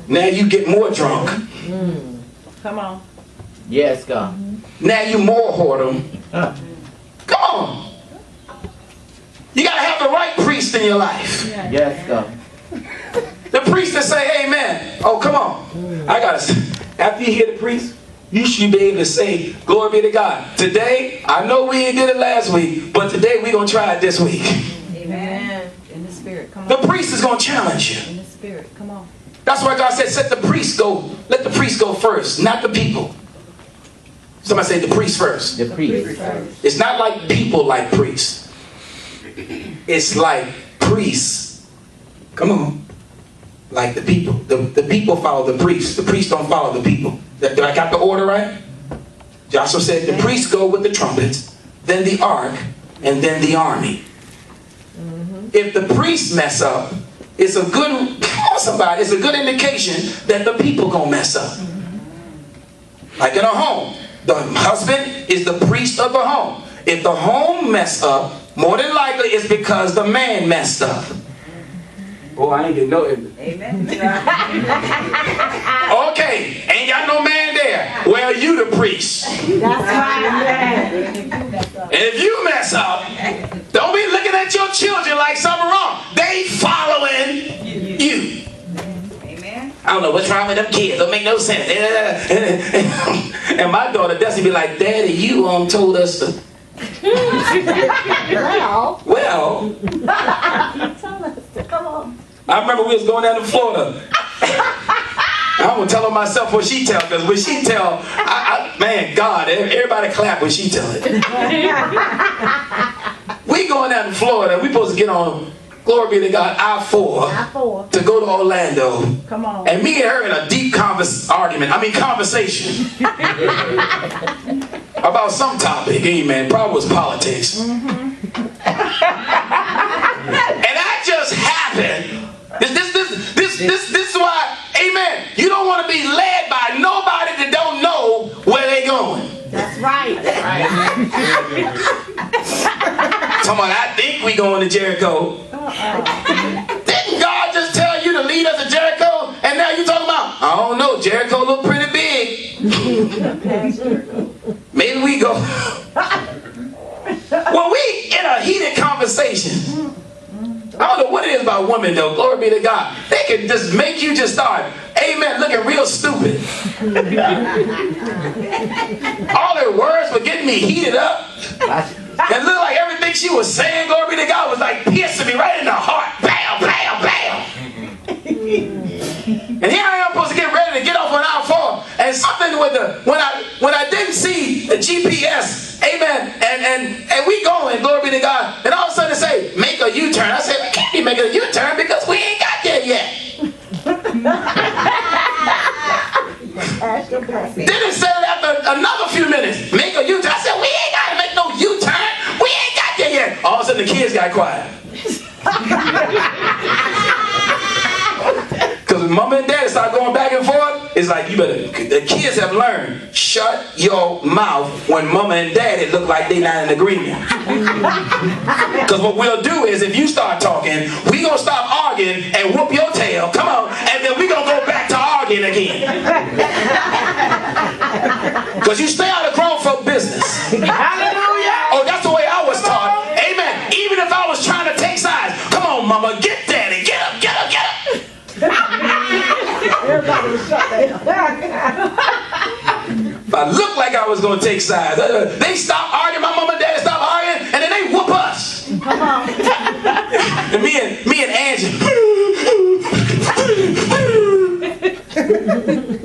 [SPEAKER 1] Now you get more drunk.
[SPEAKER 3] Come on.
[SPEAKER 2] Yes, God.
[SPEAKER 1] Now you more whoredom. Come on. You got to have the right priest in your life.
[SPEAKER 2] Yes, God.
[SPEAKER 1] The priest that say, amen. Oh, come on. I got to, after you hear the priest, you should be able to say, glory be to God. Today, I know we ain't did it last week, but today we're going to try it this week.
[SPEAKER 3] Amen. In the spirit. Come on.
[SPEAKER 1] The priest is going to challenge you.
[SPEAKER 3] In the spirit. Come on.
[SPEAKER 1] That's why God said, let the priest go first, not the people. Somebody say the priest first.
[SPEAKER 2] The priest.
[SPEAKER 1] It's not like people like priests. It's like priests. Come on. Like the people. The people follow the priests. The priests don't follow the people. Did I got the order right? Joshua said the priests go with the trumpets, then the ark, and then the army. If the priests mess up, it's a good, it's a good indication that the people gonna mess up. Like in a home, the husband is the priest of the home. If the home mess up, more than likely it's because the man messed up. Oh, I ain't getting no. Amen. Okay, ain't got no man there. Well, you the priest.
[SPEAKER 3] That's right.
[SPEAKER 1] And if you mess up, don't be looking at your children like something wrong. They following you. Amen. I don't know what's wrong with them kids. Don't make no sense. And my daughter Destiny be like, Daddy, you told us to. Well.
[SPEAKER 3] Tell us to come on.
[SPEAKER 1] I remember we was going down to Florida. I'm gonna tell her myself what she tell, because when she tell, man, God, everybody clap when she tell it. We going down to Florida. We supposed to get on, glory be to God, I-4 to go to Orlando.
[SPEAKER 3] Come on.
[SPEAKER 1] And me and her in a deep conversation about some topic. Amen. Probably was politics. And I just happened. This is why, amen, you don't want to be led by nobody that don't know where they going.
[SPEAKER 3] That's right.
[SPEAKER 1] Come on, I think we going to Jericho. Didn't God just tell you to lead us to Jericho? And now you talking about, I don't know, Jericho look pretty big. Maybe we go. Well, we in a heated conversation. I don't know what it is about women though, glory be to God. They can just make you just start, amen, looking real stupid. All their words were getting me heated up. And looked like everything she was saying, glory be to God, was like piercing me right in the heart. Bam, bam, bam. And here I am supposed to get ready to get off on I-4. And something with the, when I didn't see the GPS, amen, and we going, glory be to God, and all of a sudden it say, make a U-turn. I said, we can't be making a U-turn because we ain't got there yet. Then it said after another few minutes, make a U-turn. I said, we ain't got to make no U-turn. We ain't got there yet. All of a sudden the kids got quiet. Because when mama and daddy start going back and forth, it's like, you better, the kids have learned, shut your mouth when mama and daddy look like they not in agreement. Because what we'll do is, if you start talking, we gonna stop arguing and whoop your tail, come on, and then we gonna go back to arguing again. Because you stay out of grown folk business.
[SPEAKER 3] Hallelujah.
[SPEAKER 1] Oh, that's the way I was taught. Amen. Even if I was trying to take sides, come on mama, get daddy, get up, get up, get up.
[SPEAKER 3] Everybody was shut down.
[SPEAKER 1] If I looked like I was going to take sides, they stopped arguing, my mom and dad stopped arguing, and then they whoop us.
[SPEAKER 3] Come on.
[SPEAKER 1] And me and Angie.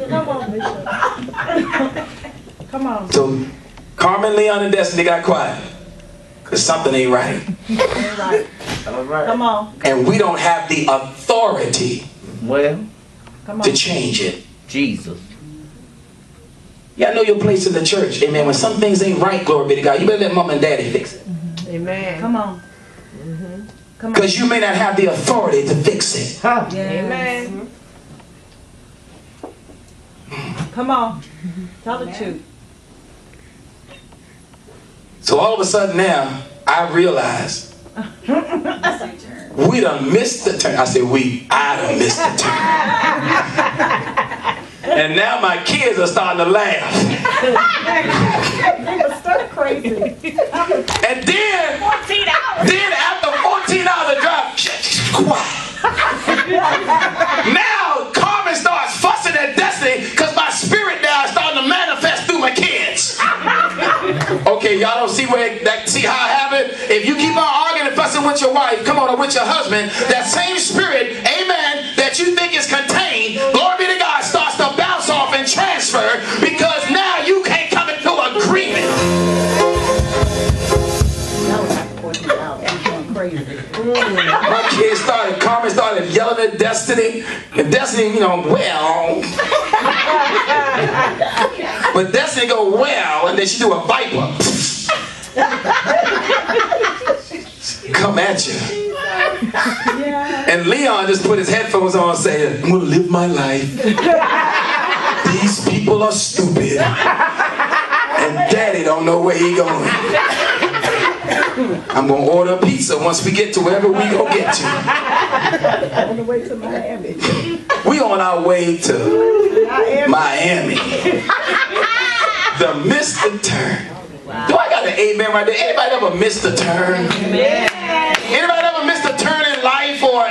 [SPEAKER 3] Come on, Bishop. Come on.
[SPEAKER 1] So Carmen, Leon, and Destiny got quiet. Because something ain't right.
[SPEAKER 3] All right.
[SPEAKER 2] All right.
[SPEAKER 3] Come on.
[SPEAKER 1] And we don't have the authority
[SPEAKER 2] Well,
[SPEAKER 3] Come on.
[SPEAKER 1] to change it.
[SPEAKER 2] Jesus.
[SPEAKER 1] Y'all know your place in the church. Amen. When some things ain't right, glory be to God, you better let mom and daddy fix it.
[SPEAKER 3] Amen. Come on. Come on.
[SPEAKER 1] Because you may not have the authority to fix it.
[SPEAKER 2] Huh.
[SPEAKER 3] Yes. Amen. Come on. Tell the truth.
[SPEAKER 1] So all of a sudden now, I realize we done missed the turn. I said I done missed the turn. And now my kids are starting to laugh.
[SPEAKER 3] They were so crazy.
[SPEAKER 1] And then,
[SPEAKER 3] 14 hours.
[SPEAKER 1] then after 14 hours of drive, quiet. Now Carmen starts fussing at Destiny because my spirit now is starting to manifest through my kids. Okay, y'all don't see see how I have it? If you keep on arguing and fussing with your wife, come on, or with your husband, that same spirit, amen, that you think is contained, glory be to God, starts to bounce off and transfer because now you can't come into agreement. My kids Carmen started yelling at Destiny, and Destiny, well. But Destiny go, well, and then she do a viper. Come at you. And Leon just put his headphones on saying, I'm gonna live my life. These people are stupid. And daddy don't know where he going. I'm gonna order pizza once we get to wherever we gonna get to.
[SPEAKER 3] On the way to Miami.
[SPEAKER 1] We on our way to Miami. The missed the turn. Do I got an amen right there? Anybody ever missed a turn?
[SPEAKER 3] Amen.
[SPEAKER 1] Anybody ever missed a turn in life or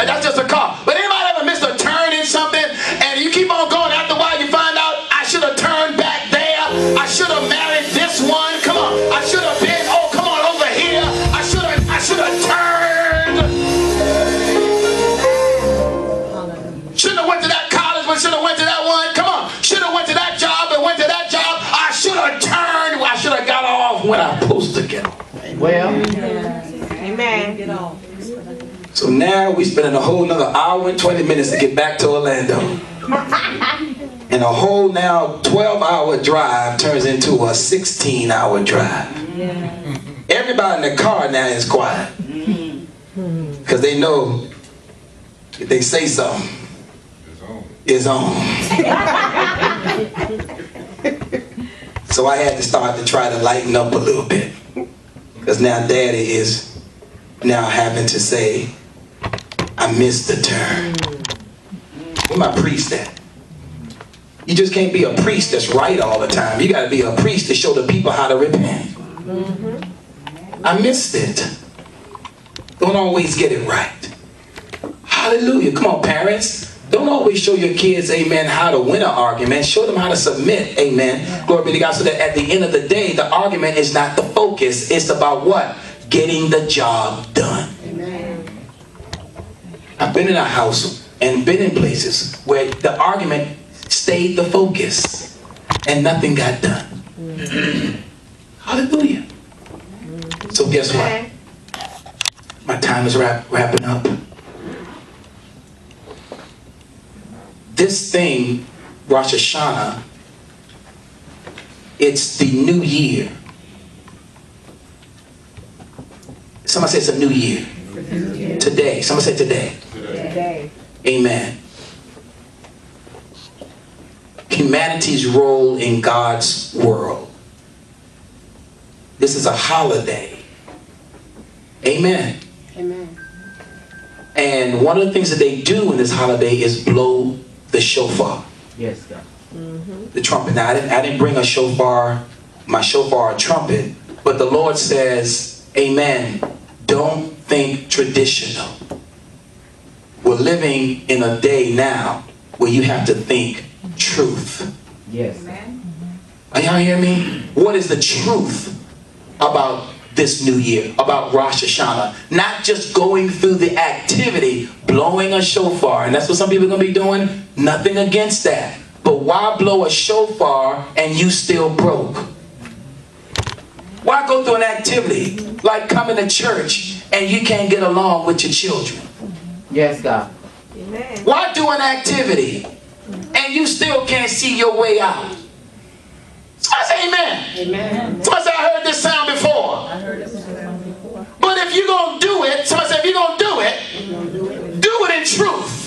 [SPEAKER 1] that's just a car. But anybody ever missed a turn in something and you keep on going, after a while you find out I should have turned back there. I should have married this one. Come on. I should have been, oh come on over here. I should have turned. Shouldn't have went to that college, but should have
[SPEAKER 2] Well,
[SPEAKER 3] Amen. Get on.
[SPEAKER 1] So now we spending a whole another hour and 20 minutes to get back to Orlando. And a whole now 12-hour drive turns into a 16-hour drive. Everybody in the car now is quiet. Because they know if they say something, it's on. So I had to start to try to lighten up a little bit. Because now Daddy is now having to say, I missed the turn. Where my priest at? You just can't be a priest that's right all the time. You got to be a priest to show the people how to repent. I missed it. Don't always get it right. Hallelujah. Come on, parents. Don't always show your kids, amen, how to win an argument. Show them how to submit, amen. Glory be to God. So that at the end of the day, the argument is not the focus. It's about what? Getting the job done. Amen. I've been in a house and been in places where the argument stayed the focus and nothing got done. Hallelujah. So guess what? My time is wrapping up. This thing, Rosh Hashanah, it's the new year. Somebody say it's a new year. Today. Somebody say today.
[SPEAKER 3] Today.
[SPEAKER 1] Amen. Humanity's role in God's world. This is a holiday. Amen.
[SPEAKER 4] Amen.
[SPEAKER 1] And one of the things that they do in this holiday is blow the shofar.
[SPEAKER 2] yes, God.
[SPEAKER 1] The trumpet. Now, I didn't bring a shofar, my shofar or trumpet, but the Lord says, amen, don't think traditional. We're living in a day now where you have to think truth.
[SPEAKER 2] Yes.
[SPEAKER 1] Are y'all hear me? What is the truth about this new year, about Rosh Hashanah? Not just going through the activity, blowing a shofar, and that's what some people are going to be doing. Nothing against that. But why blow a shofar and you still broke? Why go through an activity like coming to church and you can't get along with your children?
[SPEAKER 2] Yes, God.
[SPEAKER 1] Why do an activity and you still can't see your way out? Somebody say amen.
[SPEAKER 4] Amen.
[SPEAKER 1] Somebody say, I heard this sound before. But if you're going to do it, somebody say, if you're going to do it in truth.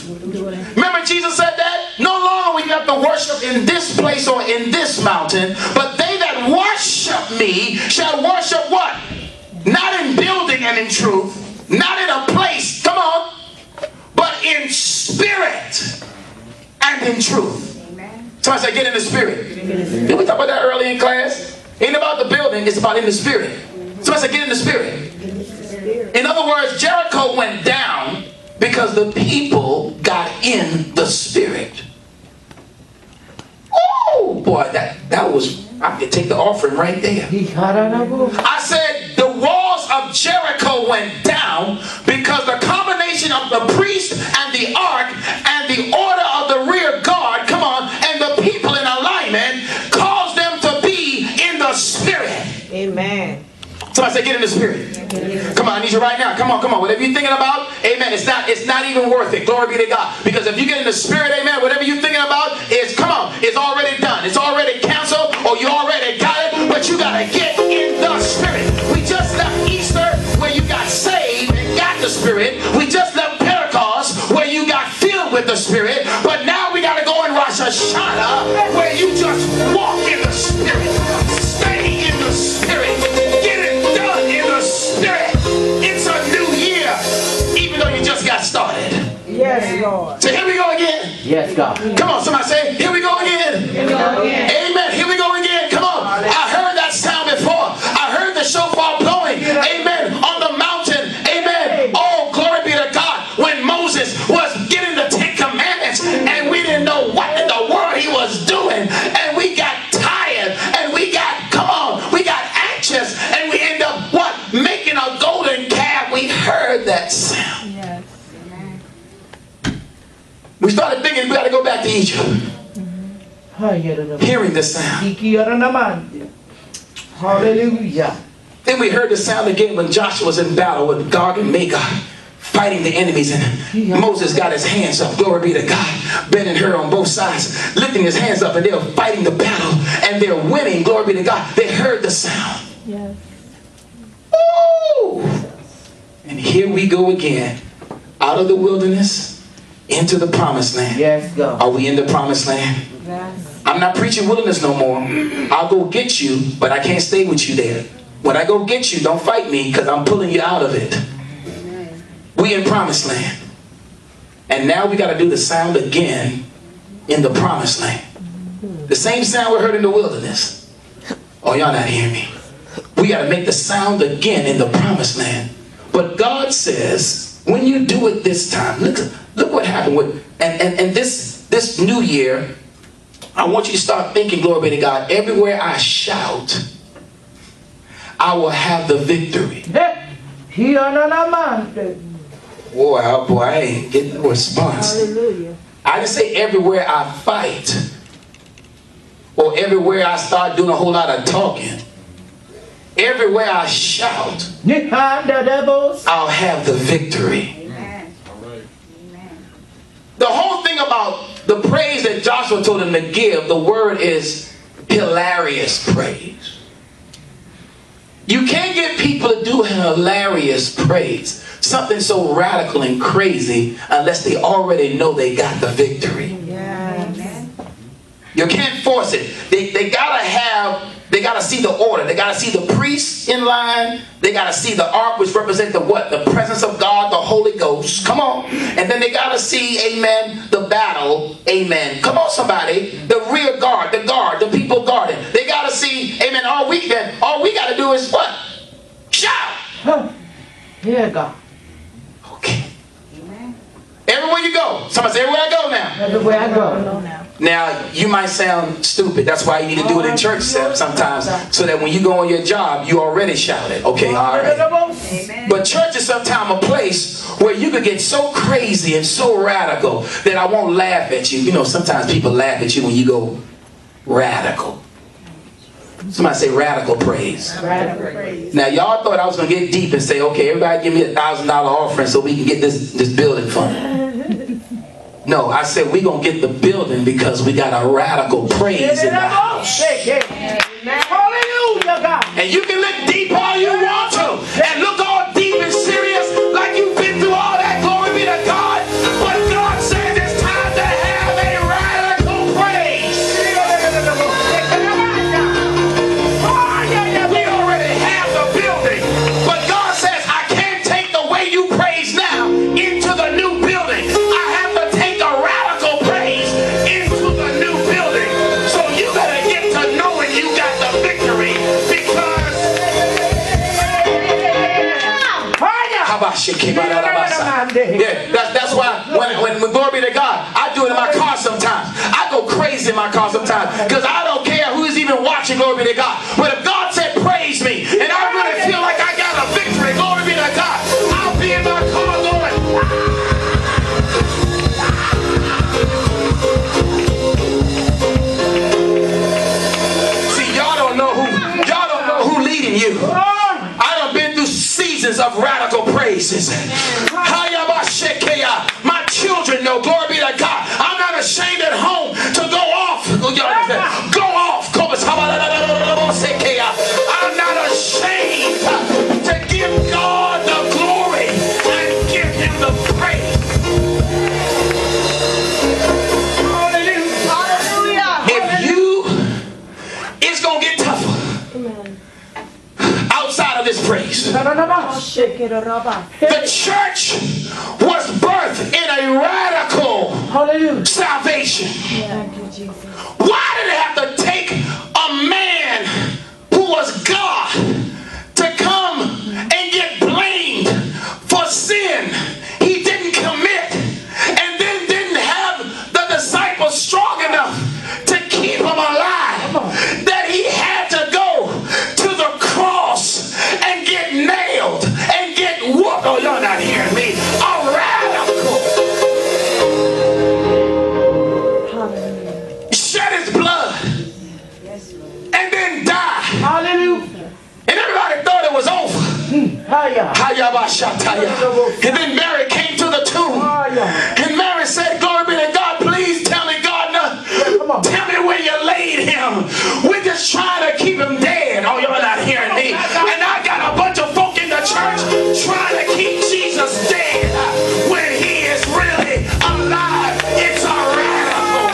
[SPEAKER 1] Remember Jesus said that? No longer will you have to worship in this place or in this mountain, but they that worship me shall worship what? Not in building and in truth, not in a place, come on, but in spirit and in truth. Somebody say, get in the spirit. Did we talk about that early in class? Ain't about the building, it's about in the spirit. Somebody say, get in the spirit. In other words, Jericho went down because the people got in the spirit. Oh boy, that was, I could take the offering right there. I said the walls of Jericho went down because the combination of the priest and the ark and the order of the rear guard, come on, and the people in alignment caused them to be in the spirit.
[SPEAKER 3] Amen.
[SPEAKER 1] Somebody say, get in the spirit. Come on, I need you right now. Come on, come on. Whatever you're thinking about, amen, it's not even worth it. Glory be to God. Because if you get in the spirit, amen, whatever you're thinking about is, come on, it's already done. It's already canceled, or you already got it, but you got to get in the spirit. We just left Easter where you got saved and got the spirit. We just left Pentecost where you got filled with the spirit. But now we got to go in Rosh Hashanah where you just walk in the spirit. Stay in the spirit. Get it done in the spirit. It's a new year, even though you just got started.
[SPEAKER 3] Yes, Lord.
[SPEAKER 1] So here we go again.
[SPEAKER 2] Yes, God.
[SPEAKER 1] Come on, somebody say, here we go again.
[SPEAKER 3] Here we go again.
[SPEAKER 1] Amen. Here we go again. Come on. I heard that sound before. I heard the shofar blowing. Amen. On the mountain. Amen. Oh, glory be to God. When Moses was getting the 10 Commandments and we didn't know what in the world he was doing, and we got tired and we got, come on, we got anxious, and we end up what? Making a golden calf. We heard that sound.
[SPEAKER 3] Yes.
[SPEAKER 1] We started thinking we got to go back to Egypt. Hearing the sound.
[SPEAKER 2] Hallelujah.
[SPEAKER 1] Then we heard the sound again when Joshua was in battle with Gog and Magog, fighting the enemies, and Moses got his hands up, glory be to God, bending her on both sides, lifting his hands up, and they were fighting the battle, and they're winning, glory be to God. They heard the sound.
[SPEAKER 3] Yes.
[SPEAKER 1] Ooh. And here we go again, out of the wilderness into the promised land.
[SPEAKER 2] Yes, God.
[SPEAKER 1] Are we in the promised land?
[SPEAKER 3] Yes.
[SPEAKER 1] I'm not preaching wilderness no more. I'll go get you, but I can't stay with you there. When I go get you, don't fight me, because I'm pulling you out of it. We in promised land. And now we got to do the sound again in the promised land. The same sound we heard in the wilderness. Oh, y'all not hearing me. We got to make the sound again in the promised land. But God says, when you do it this time, look what happened with, and this new year, I want you to start thinking, glory be to God, everywhere I shout, I will have the victory. Boy, I ain't getting no response.
[SPEAKER 3] Hallelujah.
[SPEAKER 1] I didn't say everywhere I fight, or everywhere I start doing a whole lot of talking. Everywhere I shout, I'll have the victory.
[SPEAKER 4] Amen. Amen.
[SPEAKER 1] The whole thing about the praise that Joshua told him to give, the word is hilarious praise. You can't get people to do hilarious praise, something so radical and crazy, unless they already know they got the victory.
[SPEAKER 3] Yes.
[SPEAKER 4] Amen.
[SPEAKER 1] You can't force it. They gotta see the order. They gotta see the priests in line. They gotta see the ark, which represents the what? The presence of God, the Holy Ghost. Come on. And then they gotta see, amen, the battle. Amen. Come on, somebody. The rear guard, the people guarding. They gotta see, amen, all we gotta do is what? Shout.
[SPEAKER 2] Here, God.
[SPEAKER 1] Okay.
[SPEAKER 4] Amen.
[SPEAKER 1] Everywhere you go. Somebody say, everywhere I go now.
[SPEAKER 2] Everywhere I go.
[SPEAKER 1] Now, you might sound stupid. That's why you need to do it in church sometimes, so that when you go on your job, you already shouted. Okay, all right.
[SPEAKER 4] Amen.
[SPEAKER 1] But church is sometimes a place where you could get so crazy and so radical that I won't laugh at you. You know, sometimes people laugh at you when you go radical. Somebody say radical praise.
[SPEAKER 3] Radical praise.
[SPEAKER 1] Now, y'all thought I was going to get deep and say, okay, everybody give me $1,000 offering so we can get this building funded. No, I said we're going to get the building because we got a radical praise in the house.
[SPEAKER 2] Hallelujah, God.
[SPEAKER 1] And you can look deep all you want to, and look all deep and serious like you've been through all that. Glory be to God. But God says it's time to have a radical praise. We already have the building, but God says I can't take the way you praise now into the new building. I have to take a radical praise into the new building. So you better get to knowing you got the victory, because yeah, that's why when glory be to God, I do it in my car sometimes. I go crazy in my car sometimes because I don't care who's even watching, glory be to God. But if God said praise me and I really feel like I got a victory, glory be to God, I'll be in my car going. See, y'all don't know who leading you. I done been through seasons of radical praises. My children know, glory be to God, I'm not ashamed at home to go off. Go off. I'm not ashamed to give God the glory and give him the praise. If you, it's going to get tougher outside of this praise. The church was birthed in a radical salvation. Why did it have to take a man who was God to come and get blamed for sin he didn't commit, and then didn't have the disciples strong enough to keep him alive, that he had to go to the cross and get nailed and get whooped? Oh, y'all not hearing me. A radical. Shed his blood
[SPEAKER 2] Hiya.
[SPEAKER 1] And then Mary came to the tomb. And Mary said, glory be to God, please tell me, God, tell me where you laid him. We're just trying to keep him dead. Oh, you're not hearing me. And I got a bunch of folk in the church trying to keep Jesus dead when he is really alive. It's a radical.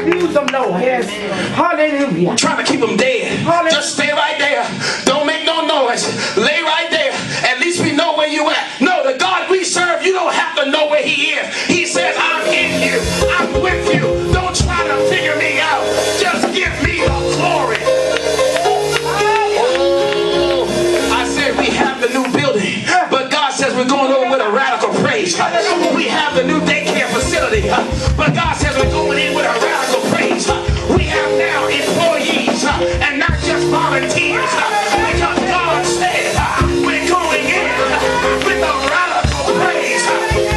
[SPEAKER 2] Use them, Lord. Yes. Hallelujah.
[SPEAKER 1] Trying to keep him dead. Just stay right there. Don't make no noise. Lay right there. At least we know where you at. No, the God we serve, you don't have to know where he is. He says, I'm in you. I'm with you. Don't try to figure me out. Just give me the glory. Oh, I said we have the new building, but God says we're going over with a radical praise. We have the new daycare facility, but God says we're going in with a radical praise. We have now employees and not just volunteers, because God said we're going in with a radical praise.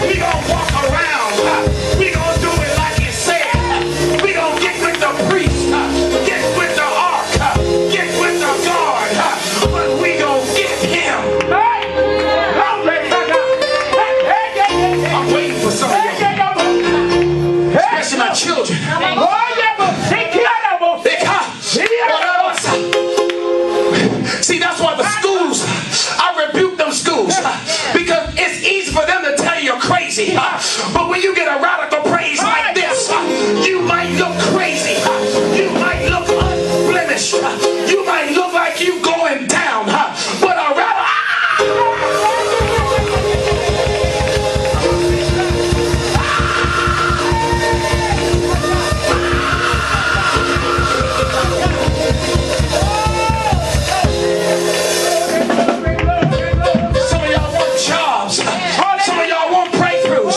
[SPEAKER 1] We gonna walk around. We gonna do it like it said. We gonna get with the priest, get with the ark, get with the guard, but we gonna get him. I'm waiting for some of you, especially my children. See, that's why the schools, I rebuke them schools, because it's easy for them to tell you you're crazy. But when you get a radical praise like this, you might look crazy.